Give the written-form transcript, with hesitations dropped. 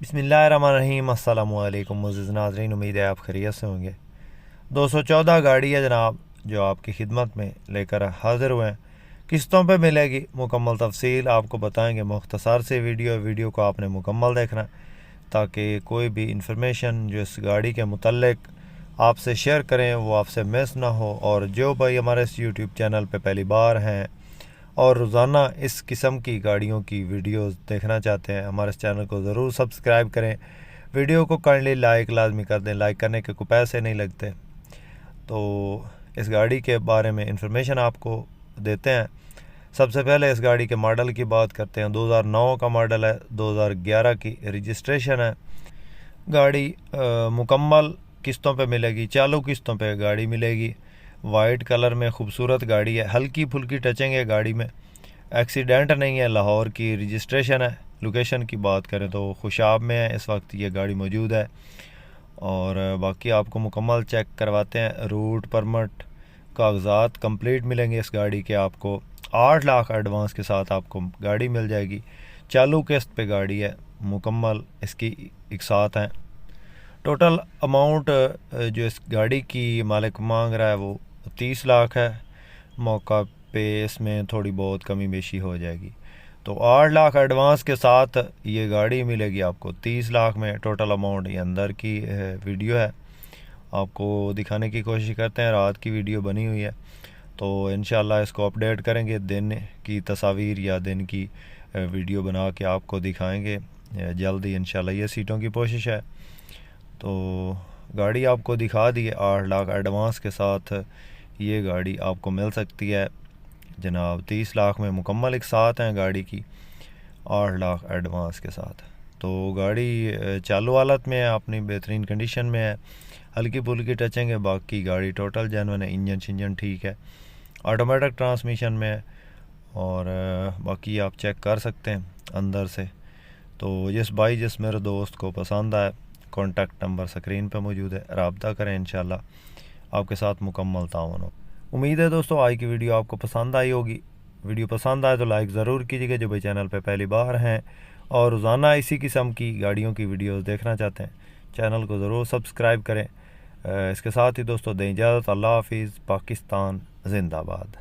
बिस्मिल्लाहिर्रहमानिर्रहीम। अस्सलामु अलैकुम मुअज़्ज़िज़ नाज़रीन, उम्मीद है आप खैरियत से होंगे। 214 गाड़ी है जनाब जो आपकी खिदमत में लेकर हाज़िर हुए हैं। किस्तों पे मिलेगी, मुकम्मल तफसील आपको बताएंगे। मुख्तसर से वीडियो को आपने मुकम्मल देखना है ताकि कोई भी इंफॉर्मेशन जो इस गाड़ी के मुतल्लिक आपसे शेयर करें वो आपसे मिस ना हो। और जो भाई हमारे इस यूट्यूब चैनल पे पहली बार हैं और रोज़ाना इस किस्म की गाड़ियों की वीडियोस देखना चाहते हैं, हमारे इस चैनल को ज़रूर सब्सक्राइब करें। वीडियो को काइंडली लाइक लाजमी कर दें, लाइक करने के कोई पैसे नहीं लगते। तो इस गाड़ी के बारे में इंफॉर्मेशन आपको देते हैं। सबसे पहले इस गाड़ी के मॉडल की बात करते हैं। 2009 का मॉडल है, 2011 की रजिस्ट्रेशन है। गाड़ी मुकम्मल किस्तों पे मिलेगी, चालू किस्तों पे गाड़ी मिलेगी। वाइट कलर में खूबसूरत गाड़ी है, हल्की फुल्की टचिंग है गाड़ी में, एक्सीडेंट नहीं है। लाहौर की रजिस्ट्रेशन है। लोकेशन की बात करें तो खुशाब में है इस वक्त ये गाड़ी मौजूद है। और बाकी आपको मुकम्मल चेक करवाते हैं। रूट परमिट कागजात कंप्लीट मिलेंगे इस गाड़ी के आपको। 8 लाख एडवांस के साथ आपको गाड़ी मिल जाएगी। चालू किस्त पे गाड़ी है, मुकम्मल इसकी इकसात हैं। टोटल अमाउंट जो इस गाड़ी की मालिक मांग रहा है वो 30 लाख है। मौका पे इसमें थोड़ी बहुत कमी बेशी हो जाएगी। तो 8 लाख एडवांस के साथ ये गाड़ी मिलेगी आपको 30 लाख में। टोटल अमाउंट ये अंदर की वीडियो है, आपको दिखाने की कोशिश करते हैं। रात की वीडियो बनी हुई है तो इंशाल्लाह इसको अपडेट करेंगे। दिन की तस्वीर या दिन की वीडियो बना के आपको दिखाएंगे जल्दी इंशाल्लाह। ये सीटों की कोशिश है। तो गाड़ी आपको दिखा दी है। 8 लाख एडवांस के साथ ये गाड़ी आपको मिल सकती है जनाब। 30 लाख में मुकम्मल एक साथ हैं गाड़ी की, 8 लाख एडवांस के साथ। तो गाड़ी चालू हालत में है, अपनी बेहतरीन कंडीशन में है, हल्की फुल्की टचिंग है। बाकी गाड़ी टोटल जेन्युइन है, इंजन शिंजन ठीक है, ऑटोमेटिक ट्रांसमिशन में है। और बाकी आप चेक कर सकते हैं अंदर से। तो जिस मेरे दोस्त को पसंद आए, कॉन्टैक्ट नंबर स्क्रीन पर मौजूद है, रब्ता करें। इंशाल्लाह आपके साथ मुकम्मल ताउन हो। उम्मीद है दोस्तों आज की वीडियो आपको पसंद आई होगी। वीडियो पसंद आए तो लाइक ज़रूर कीजिएगा जो भाई चैनल पे पहली बार हैं और रोज़ाना इसी किस्म की गाड़ियों की वीडियोस देखना चाहते हैं, चैनल को ज़रूर सब्सक्राइब करें। इसके साथ ही दोस्तों दें इजाज़त। अल्लाह हाफिज़। पाकिस्तान जिंदाबाद।